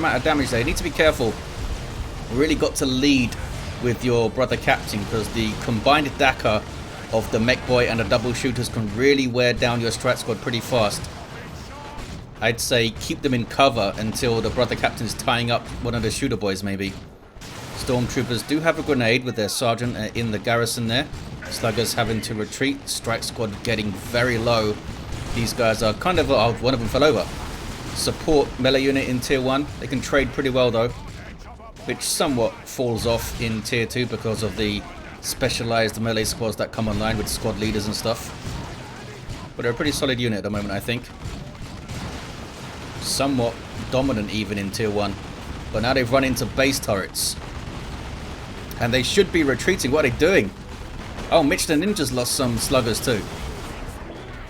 amount of damage there. You need to be careful. Really got to lead with your brother captain, because the combined Dakar of the Mekboy and the double shooters can really wear down your strat squad pretty fast. I'd say keep them in cover until the brother captain's tying up one of the shooter boys maybe. Stormtroopers do have a grenade with their sergeant in the garrison there. Sluggers having to retreat. Strike squad getting very low. These guys are kind of... oh, one of them fell over. Support melee unit in tier 1. They can trade pretty well though, which somewhat falls off in tier 2 because of the specialized melee squads that come online with squad leaders and stuff. But they're a pretty solid unit at the moment, I think. Somewhat dominant even in tier 1. But now they've run into base turrets. And they should be retreating. What are they doing? Oh, Mitch the Ninja's lost some sluggers too.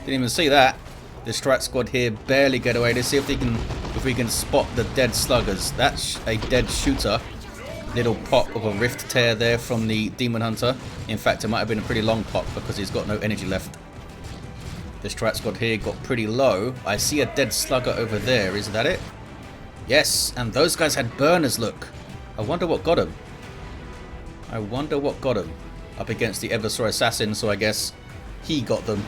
Didn't even see that. The strat squad here barely get away. Let's see if we can spot the dead sluggers. That's a dead shooter. Little pop of a rift tear there from the Demon Hunter. In fact, it might have been a pretty long pop because he's got no energy left. The strat squad here got pretty low. I see a dead slugger over there. Is that it? Yes, and those guys had burners, look. I wonder what got him. I wonder what got him. Up against the Eversor Assassin, so I guess he got them.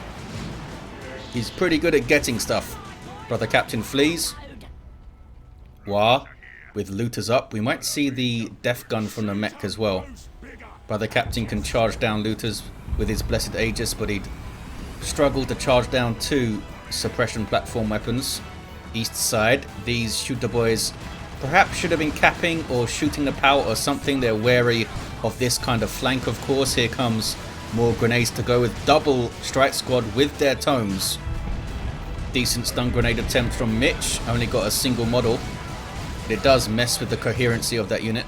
He's pretty good at getting stuff. Brother Captain flees. Wah. With looters up. We might see the death gun from the mech as well. Brother Captain can charge down looters with his blessed Aegis, but he'd struggle to charge down 2 suppression platform weapons. East side, these shooter boys perhaps should have been capping or shooting the power or something. They're wary of this kind of flank, of course. Here comes more grenades to go with double strike squad with their tomes. Decent stun grenade attempt from Mitch. Only got a single model. But it does mess with the coherency of that unit.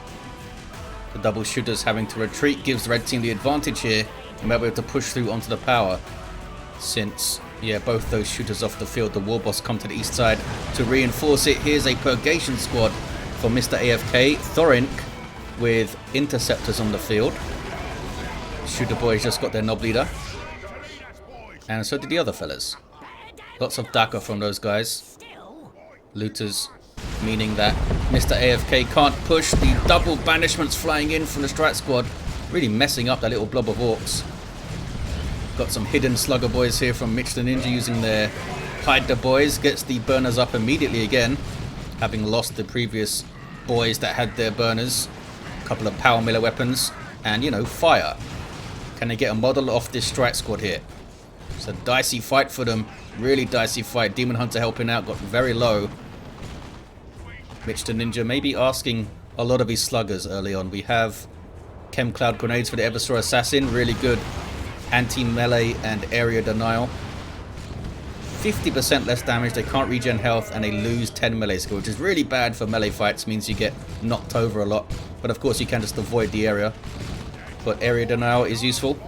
The double shooters having to retreat gives the red team the advantage here. And they'll be able to push through onto the power. Since, yeah, both those shooters off the field, the Warboss come to the east side to reinforce it. Here's a purgation squad for Mr. AFK. Thorinc with interceptors on the field. Shooter boys just got their knob leader. And so did the other fellas. Lots of Dakar from those guys. Looters, meaning that Mr. AFK can't push. The double banishments flying in from the strat squad. Really messing up that little blob of orcs. Got some hidden slugger boys here from Mitch the Ninja using their hide the boys. Gets the burners up immediately again, having lost the previous boys that had their burners. A couple of power miller weapons and, you know, fire. Can they get a model off this strike squad here? It's a dicey fight for them. Really dicey fight. Demon Hunter helping out. Got very low. Mitch the Ninja maybe asking a lot of his sluggers early on. We have Chem Cloud grenades for the Eversor Assassin. Really good anti-melee and area denial. 50% less damage. They can't regen health and they lose 10 melee skill, which is really bad for melee fights. Means you get knocked over a lot. But of course you can just avoid the area. But area denial is useful.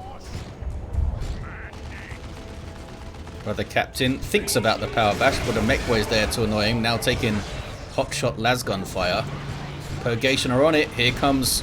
Brother Captain thinks about the power bash, but the Mekboy is there to annoy him. Now taking hotshot lasgun fire. Purgation are on it. Here comes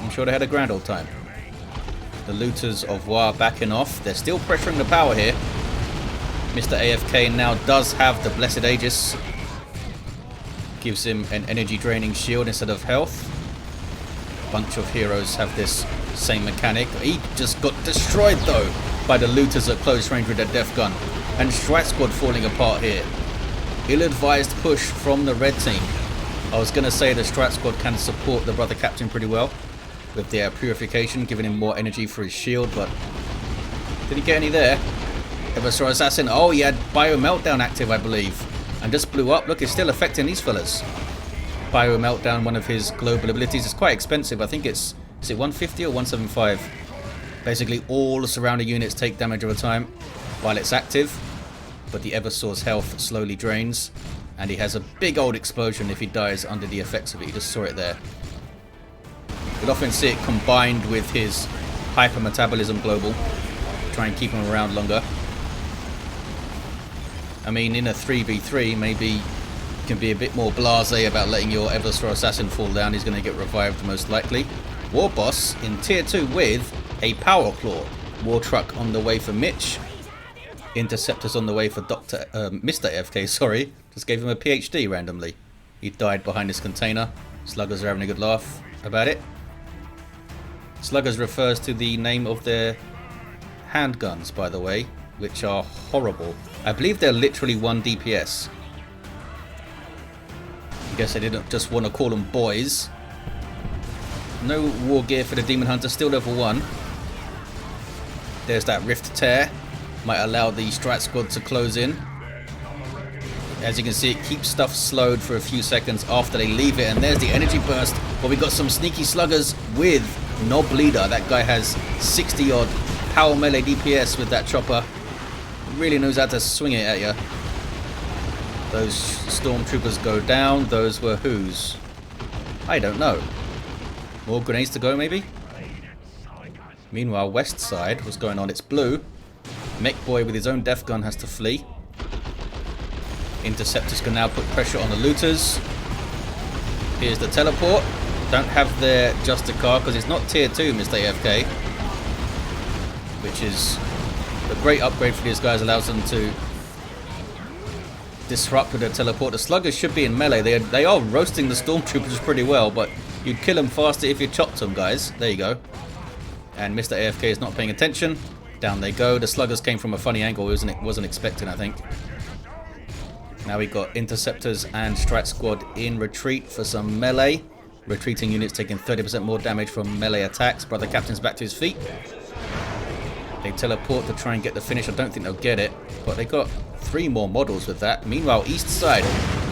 I'm sure they had a grand old time. The looters of WAAAGH backing off. They're still pressuring the power here. Mr. AFK now does have the Blessed Aegis. Gives him an energy draining shield instead of health. A bunch of heroes have this same mechanic. He just got destroyed though by the looters at close range with their death gun. And Strat Squad falling apart here. Ill-advised push from the red team. I was going to say the Strat Squad can support the brother captain pretty well with their purification, giving him more energy for his shield, but did he get any there? Eversor Assassin, oh, he had Bio Meltdown active, I believe, and just blew up. Look, it's still affecting these fellas. Bio Meltdown, one of his global abilities, is quite expensive. I think is it 150 or 175? Basically, all the surrounding units take damage over time while it's active, but the Eversor's health slowly drains, and he has a big old explosion if he dies under the effects of it. You just saw it there. You'll often see it combined with his hypermetabolism global to try and keep him around longer. I mean, in a 3v3, maybe you can be a bit more blasé about letting your Eversor Assassin fall down. He's going to get revived most likely. Warboss in tier 2 with a Power Claw. War Truck on the way for Mitch. Interceptors on the way for Mr. AFK, sorry. Just gave him a PhD randomly. He died behind this container. Sluggers are having a good laugh about it. Sluggers refers to the name of their handguns, by the way, which are horrible. I believe they're literally 1 DPS. I guess I didn't just want to call them boys. No war gear for the Daemonhunter, still level 1. There's that Rift Tear. Might allow the Strat Squad to close in. As you can see, it keeps stuff slowed for a few seconds after they leave it. And there's the energy burst. But we got some sneaky sluggers with Knob Leader. That guy has 60 odd power melee DPS with that chopper. Really knows how to swing it at you. Those stormtroopers go down. Those were whose? I don't know. More grenades to go, maybe? Meanwhile, west side, what's going on? It's blue. Mekboy with his own death gun has to flee. Interceptors can now put pressure on the looters. Here's the teleport. Don't have their Justicar because it's not tier 2, Mr. AFK. Which is a great upgrade for these guys. Allows them to disrupt with their teleport. The sluggers should be in melee. They are roasting the stormtroopers pretty well, but you'd kill them faster if you chopped them, guys. There you go. And Mr. AFK is not paying attention. Down they go. The sluggers came from a funny angle. Wasn't expecting, I think. Now we got interceptors and Strat Squad in retreat for some melee. Retreating units taking 30% more damage from melee attacks. Brother Captain's back to his feet. They teleport to try and get the finish. I don't think they'll get it, but they got 3 more models with that. Meanwhile, east side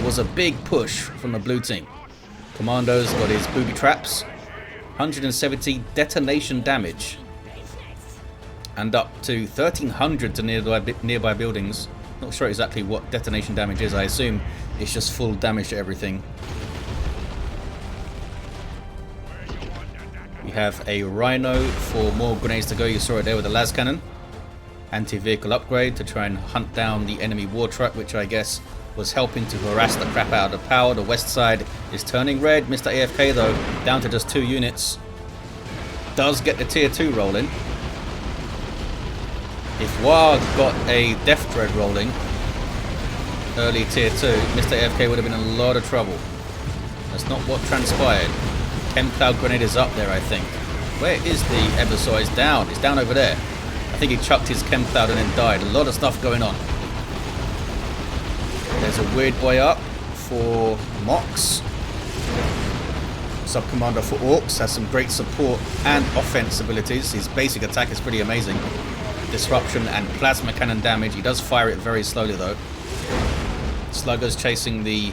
was a big push from the blue team. Kommando's got his booby traps. 170 detonation damage. And up to 1300 to nearby buildings. Not sure exactly what detonation damage is. I assume it's just full damage to everything. We have a Rhino for more grenades to go. You saw it there with the las cannon. Anti-vehicle upgrade to try and hunt down the enemy war truck, which I guess was helping to harass the crap out of the power. The west side is turning red. Mr. AFK though, down to just 2 units. Does get the tier 2 rolling. If WAAAGH got a Death Dread rolling, early tier 2, Mr. AFK would have been in a lot of trouble. That's not what transpired. Chem Cloud Grenade is up there, I think. Where is the Eversor? It's down. It's down over there. I think he chucked his Chem Cloud and then died. A lot of stuff going on. There's a Weird Boy up for Moxx. Sub-Commander for Orks. Has some great support and offense abilities. His basic attack is pretty amazing. Disruption and plasma cannon damage. He does fire it very slowly though. Sluggers chasing the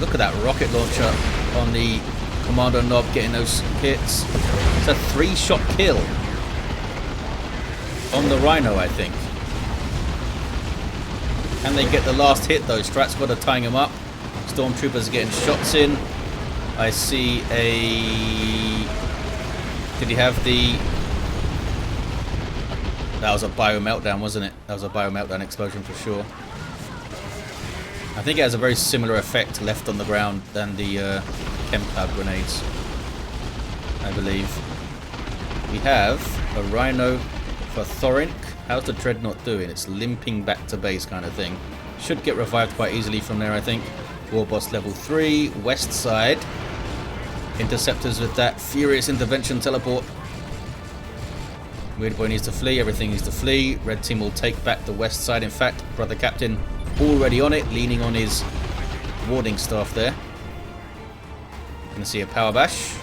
Look at that rocket launcher on the Kommando knob getting those hits. It's a 3-shot kill on the Rhino, I think. Can they get the last hit though? Strat Squad are tying him up. Stormtroopers are getting shots in. I see a... Did he have the... That was a bio meltdown, wasn't it? That was a bio meltdown explosion for sure. I think it has a very similar effect left on the ground than the chem lab grenades, I believe. We have a Rhino for Thorinc. How's the Dreadnought doing? It's limping back to base kind of thing. Should get revived quite easily from there, I think. Warboss level 3, west side. Interceptors with that furious intervention teleport. Weird Boy needs to flee, everything needs to flee. Red team will take back the west side. In fact, Brother Captain already on it, leaning on his warding staff there. Gonna see a power bash.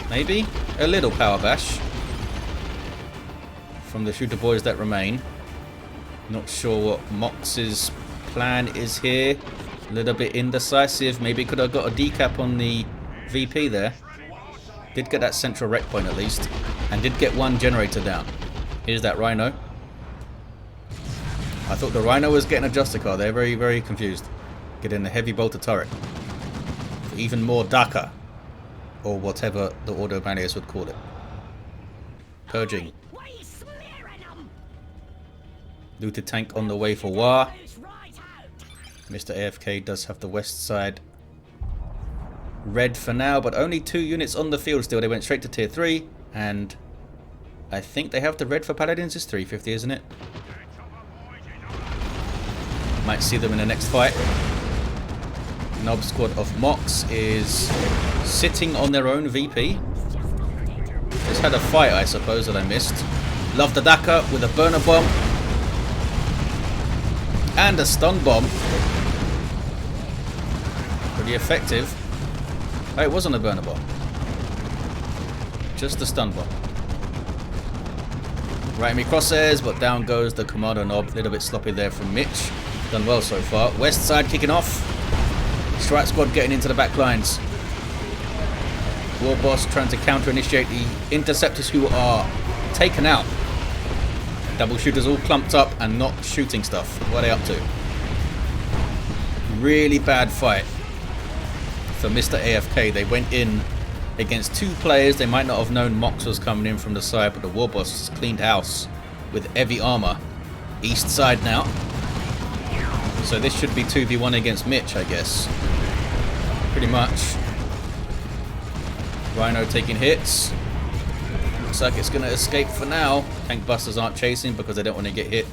Maybe a little power bash from the shooter boys that remain. Not sure what Moxx's plan is here. A little bit indecisive. Maybe could have got a decap on the VP there. Did get that central wreck point at least. And did get one generator down. Here's that Rhino. I thought the Rhino was getting a Justicar. They're very, very confused. Getting the heavy bolter turret. For even more Daka. Or whatever the Ordo Malleus would call it. Purging. Looted tank on the way for War. Mr. AFK does have the west side red for now, but only 2 units on the field still. They went straight to tier 3, and I think they have the red for Paladins. It's 350, isn't it? Might see them in the next fight. Nob squad of Moxx is sitting on their own VP. Just had a fight, I suppose, that I missed. Love the Daka with a burner bomb. And a stun bomb. Pretty effective. Oh, it wasn't a burner bomb. Just a stun bomb. Right me crosshairs, but down goes the Kommando Nob. A little bit sloppy there from Mitch. Done well so far. West side kicking off. Strike squad getting into the back lines. Warboss trying to counter-initiate the interceptors who are taken out. Double shooters all clumped up and not shooting stuff. What are they up to? Really bad fight for Mr. AFK. They went in against 2 players. They might not have known Moxx was coming in from the side, but the Warboss has cleaned house with heavy armor. East side now. So this should be 2v1 against Mitch, I guess. Pretty much. Rhino taking hits. Looks like it's going to escape for now. Tank busters aren't chasing because they don't want to get hit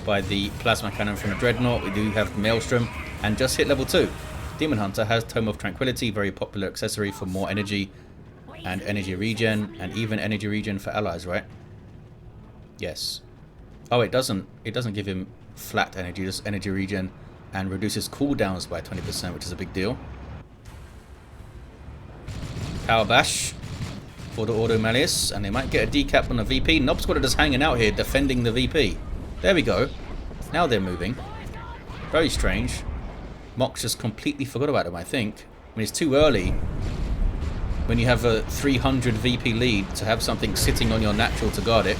by the plasma cannon from the Dreadnought. We do have Maelstrom and just hit level 2. Daemonhunter has Tome of Tranquility, very popular accessory for more energy and energy regen, and even energy regen for allies, right? Yes. Oh, it doesn't give him flat energy, just energy regen, and reduces cooldowns by 20%, which is a big deal. Power bash for the Ordo Malleus, and they might get a decap on the VP. Nob squad are just hanging out here defending the VP. There we go. Now they're moving. Very strange. Moxx just completely forgot about him, I think. I mean, it's too early when you have a 300 VP lead to have something sitting on your natural to guard it.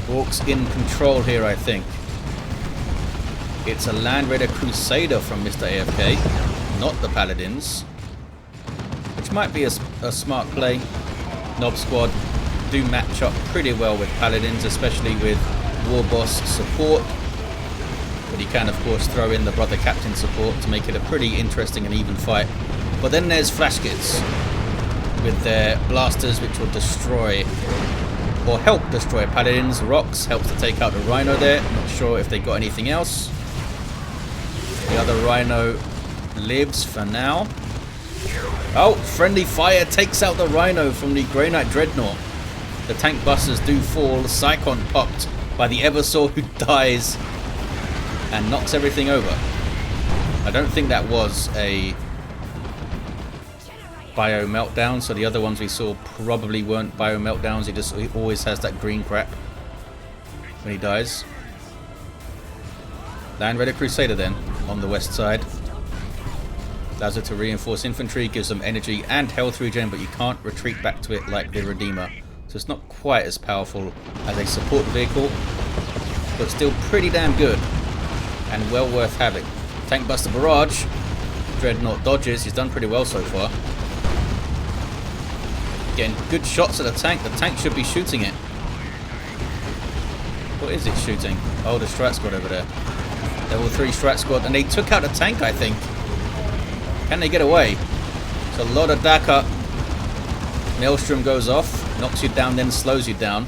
Orks in control here, I think. It's a Land Raider Crusader from Mr. AFK, not the Paladins. Which might be a smart play. Nob squad do match up pretty well with Paladins, especially with Warboss support. But you can, of course, throw in the Brother Captain support to make it a pretty interesting and even fight. But then there's Flash Kids with their blasters, which will destroy or help destroy Paladins. Rocks helps to take out the Rhino there. Not sure if they got anything else. The other Rhino lives for now. Oh, friendly fire takes out the Rhino from the Grey Knight Dreadnought. The tank busters do fall. Psychon popped by the Eversor, who dies and knocks everything over. I don't think that was a bio meltdown, so the other ones we saw probably weren't bio meltdowns. He always has that green crap when he dies. Land Raider Crusader then on the west side. Allows it to reinforce infantry, gives them energy and health regen, but you can't retreat back to it like the Redeemer. So it's not quite as powerful as a support vehicle, but still pretty damn good and well worth having. Tank Buster Barrage. Dreadnought dodges. He's done pretty well so far. Getting good shots at the tank. The tank should be shooting it. What is it shooting? Oh, the Strat Squad over there. Level 3 Strat Squad. And they took out the tank, I think. Can they get away? It's a lot of Daka. Maelstrom goes off. Knocks you down, then slows you down.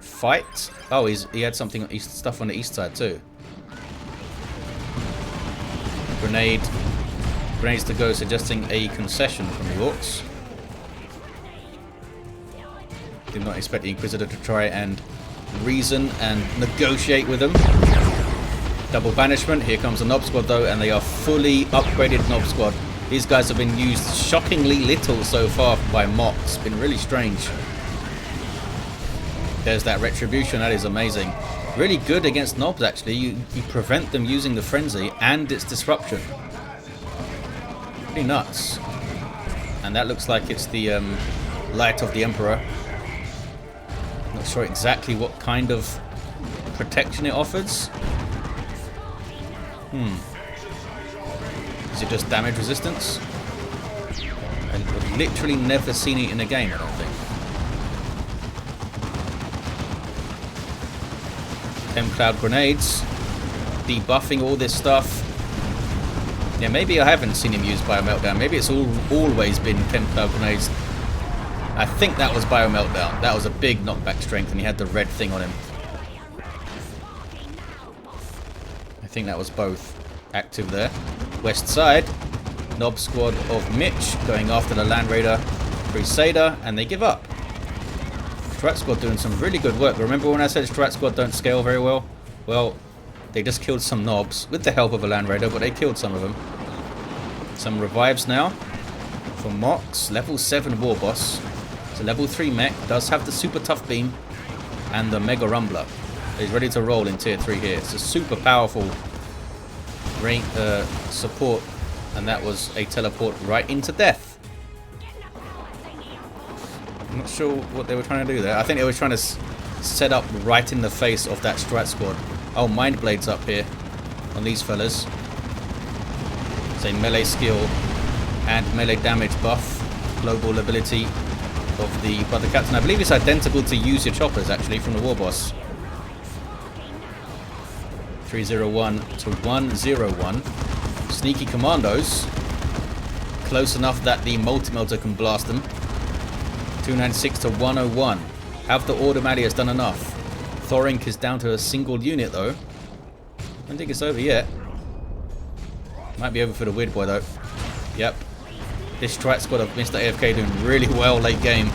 fight. Oh, he had something, stuff on the east side too. Grenades to go, suggesting a concession from the Orks. Did not expect the Inquisitor to try and reason and negotiate with them. Double banishment. Here comes the Nob Squad though, and they are fully upgraded Nob Squad. These guys have been used shockingly little so far by Moxx. It's been really strange. There's that Retribution. That is amazing. Really good against Nobs actually. You prevent them using the Frenzy and its Disruption. Pretty nuts. And that looks like it's the Light of the Emperor. Not sure exactly what kind of protection it offers. Is it just damage resistance? I've literally never seen it in a game, I don't think. 10 cloud grenades. Debuffing all this stuff. Yeah, maybe I haven't seen him use Bio Meltdown. Maybe it's always been 10 cloud grenades. I think that was Bio Meltdown. That was a big knockback strength, and he had the red thing on him. I think that was both active there. West side, Nob Squad of Mitch going after the Land Raider Crusader, and they give up. Strat Squad doing some really good work. Remember when I said Strat Squad don't scale very well? Well, they just killed some Nobs with the help of a Land Raider, but they killed some of them. Some revives now from Moxx. Level 7 Warboss. It's a level 3 mech. Does have the super tough beam and the Mega Rumbler. He's ready to roll in tier 3 here. It's a super powerful rank support, and that was a teleport right into death. I'm not sure what they were trying to do there. I think they were trying to set up right in the face of that Strat Squad. Oh, Mind Blade's up here on these fellas. It's a melee skill and melee damage buff. Global ability of the Brother Captain. I believe it's identical to Use Your Choppers actually from the Warboss. 301 to 101. Sneaky commandos. Close enough that the multi-melter can blast them. 296 to 101. Have the Ordo Malleus done enough? Thorinc is down to a single unit though. I don't think it's over yet. Might be over for the Weird Boy though. Yep. This Strat Squad of Mr. AFK doing really well late game.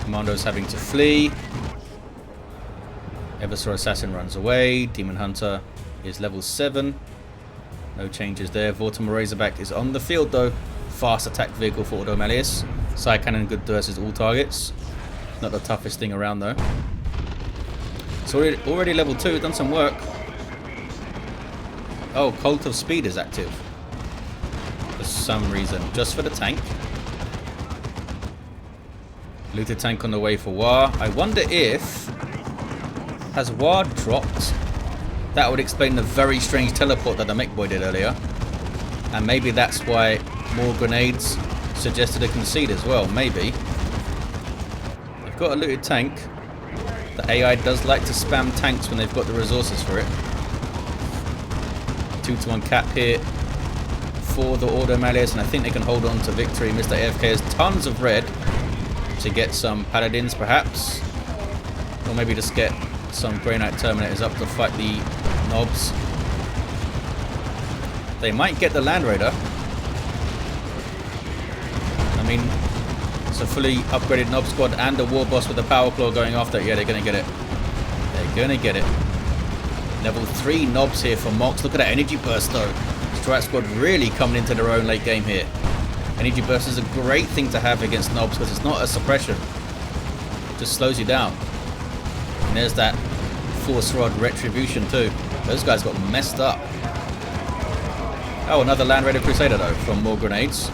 Kommando's having to flee. Eversor Assassin runs away. Daemonhunter is level 7. No changes there. Vortimer Razorback is on the field though. Fast attack vehicle for Ordo Malleus. Side cannon good versus all targets. Not the toughest thing around though. It's already level 2. Done some work. Oh, Cult of Speed is active. For some reason. Just for the tank. Looted tank on the way for War. I wonder if... Has War dropped? That would explain the very strange teleport that the Mekboy did earlier. And maybe that's why more grenades suggested a concede as well. Maybe. They've got a looted tank. The AI does like to spam tanks when they've got the resources for it. 2-to-1 cap here for the Ordo Malleus, and I think they can hold on to victory. Mr. AFK has tons of red to get some paladins perhaps. Or maybe just get some Grey Knight Terminators up to fight the Nobs. They might get the Land Raider. I mean, it's a fully upgraded Nob Squad and a Warboss with a Power Claw going after it. Yeah, they're going to get it. They're going to get it. Level 3 Nobs here for Moxx. Look at that Energy Burst though. Strat Squad really coming into their own late game here. Energy Burst is a great thing to have against Nobs because it's not a suppression. It just slows you down. And there's that Force Rod Retribution too. Those guys got messed up. Oh, another Land Raider Crusader though from more grenades.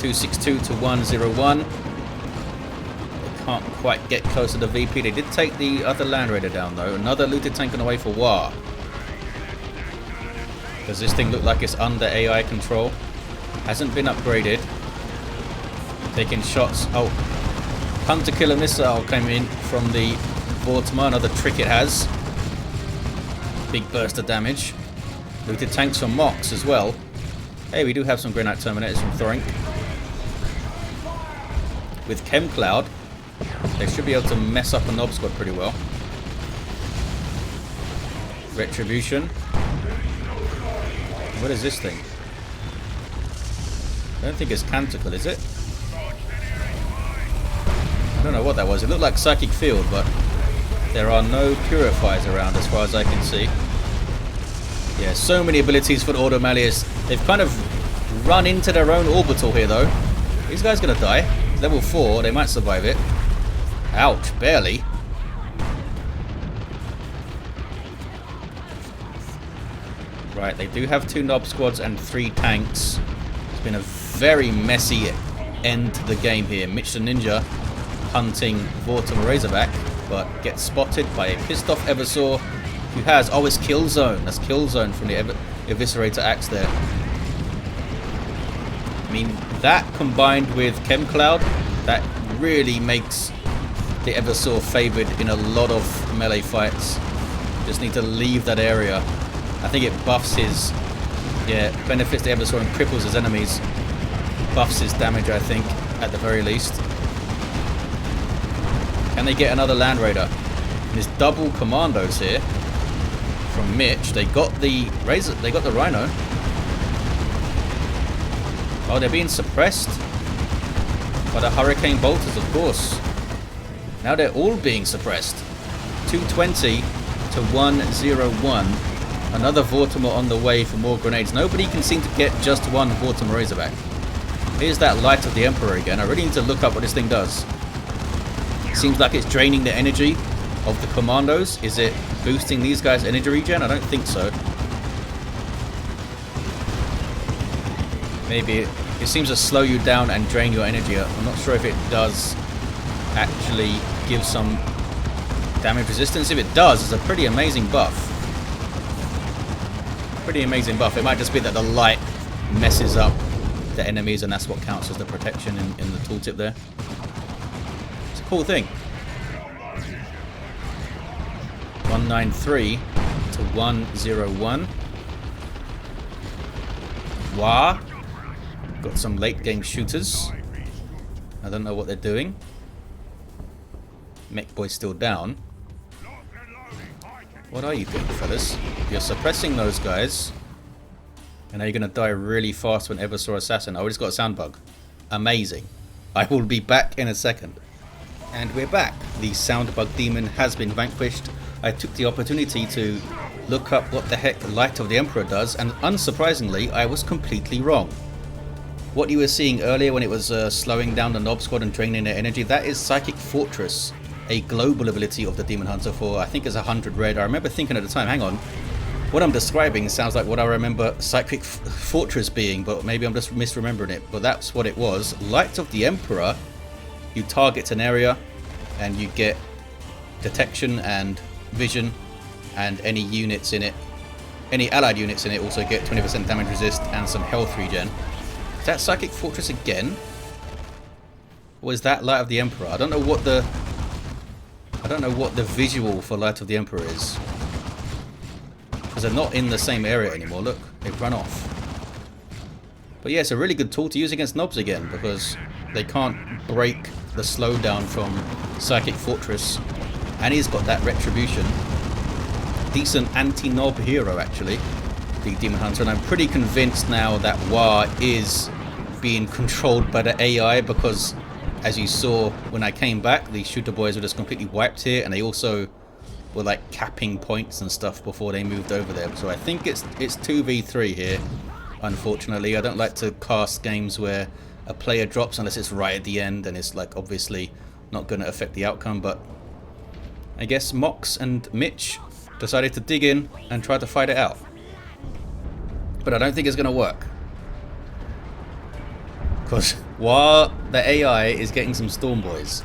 262 to 101. They're Can't quite get close to the VP. They did take the other Land Raider down though. Another looted tank on the way for WAAAAGH. Does this thing look like it's under AI control? Hasn't been upgraded. Taking shots. Oh, Hunter Killer Missile came in from the Vortimer. Another trick it has. Big burst of damage. Looted tanks from Moxx as well. Hey, we do have some Grenade Terminators from Thorinc. With Chem Cloud, they should be able to mess up a Nob Squad pretty well. Retribution. What is this thing? I don't think it's Canticle, is it? I don't know what that was. It looked like Psychic Field, but there are no Purifiers around as far as I can see. Yeah, so many abilities for the Ordo Malleus. They've kind of run into their own orbital here, though. These guys are going to die. Level 4, they might survive it. Ouch, barely. Right, they do have 2 Nob Squads and 3 tanks. It's been a very messy end to the game here. Mitch the Ninja hunting Vortimer Razorback, but gets spotted by a pissed off Eversor who has... Oh, it's Killzone. That's Killzone from the Eviscerator Axe there. I mean, that combined with Chem Cloud, that really makes the Eversor favoured in a lot of melee fights. Just need to leave that area. I think it buffs his... Yeah, benefits the Eversor and cripples his enemies. Buffs his damage, I think, at the very least. Can they get another Land Raider? And there's double Commandos here from Mitch. They got the Rhino. Oh, they're being suppressed by the Hurricane Bolters, of course. Now they're all being suppressed. 220 to 101. Another Vortimer on the way for more grenades. Nobody can seem to get just one Vortimer Razorback. Here's that Light of the Emperor again. I really need to look up what this thing does. Seems like it's draining the energy of the Commandos. Is it boosting these guys' energy regen? I don't think so. Maybe it seems to slow you down and drain your energy. I'm not sure if it does actually give some damage resistance. If it does, it's a pretty amazing buff. Pretty amazing buff. It might just be that the light messes up the enemies and that's what counts as the protection in the tooltip there. It's a cool thing. 193 to 101. WAAAGH. Got some late game shooters. I don't know what they're doing. Mekboy's still down. What are you doing, fellas? You're suppressing those guys. And now you're going to die really fast when Eversor Assassin. Oh, we just got a sound bug. Amazing. I will be back in a second. And we're back. The sound bug demon has been vanquished. I took the opportunity to look up what the heck Light of the Emperor does, and unsurprisingly, I was completely wrong. What you were seeing earlier when it was slowing down the Nob Squad and draining their energy, that is Psychic Fortress, a global ability of the Demon Hunter for, I think it's 100 red. I remember thinking at the time, hang on, what I'm describing sounds like what I remember Psychic Fortress being, but maybe I'm just misremembering it. But that's what it was. Light of the Emperor, you target an area and you get detection and vision, and any units in it, any allied units in it also get 20% damage resist and some health regen. Is that Psychic Fortress again? Or is that Light of the Emperor? I don't know what the visual for Light of the Emperor is. Because they're not in the same area anymore. Look, they've run off. But yeah, it's a really good tool to use against Nobs again, because they can't break the slowdown from Psychic Fortress. And he's got that Retribution. Decent anti-Nob hero, actually, the Demon Hunter. And I'm pretty convinced now that WAAAGH is being controlled by the AI, because as you saw when I came back, the shooter boys were just completely wiped here, and they also were like capping points and stuff before they moved over there. So I think it's 2v3 here, unfortunately. I don't like to cast games where a player drops unless it's right at the end, and it's like obviously not going to affect the outcome. But I guess Moxx and Mitch decided to dig in and try to fight it out. But I don't think it's going to work, because while the AI is getting some Storm Boys,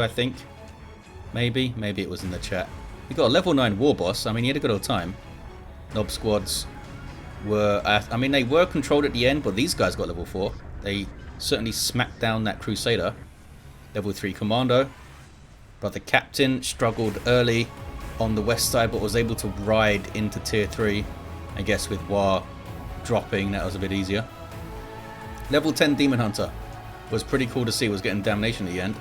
Kommando, I think. Maybe it was in the chat. We got a level 9 Warboss. I mean, he had a good old time. Nob squads were... I mean, they were controlled at the end, but these guys got level 4. They certainly smacked down that Crusader. Level 3 Kommando. But the captain struggled early on the west side, but was able to ride into tier 3. I guess with War dropping, that was a bit easier. Level 10 Daemonhunter was pretty cool to see. Was getting damnation at the end.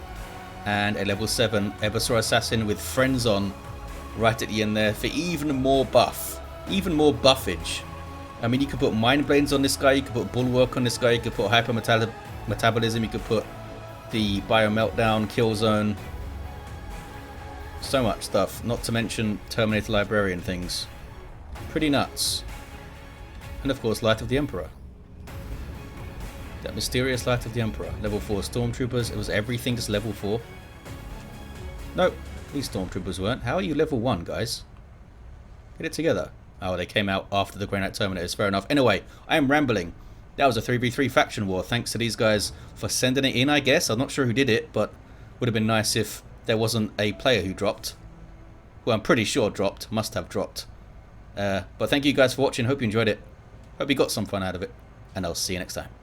And a level 7 Eversor Assassin with friends on right at the end there for even more buff. Even more buffage. I mean, you could put Mind Blades on this guy, you could put Bulwark on this guy, you could put Hyper Metabolism, you could put the Bio Meltdown, Kill Zone. So much stuff, not to mention Terminator Librarian things. Pretty nuts. And of course, Light of the Emperor. That mysterious Light of the Emperor. Level 4 Stormtroopers. It was everything just level 4. Nope, these Stormtroopers weren't. How are you level 1, guys? Get it together. Oh, they came out after the Grey Knight Terminators. Fair enough. Anyway, I am rambling. That was a 3v3 faction war. Thanks to these guys for sending it in, I guess. I'm not sure who did it, but would have been nice if there wasn't a player who dropped. Well, I'm pretty sure dropped. Must have dropped. But thank you guys for watching. Hope you enjoyed it. Hope you got some fun out of it. and I'll see you next time.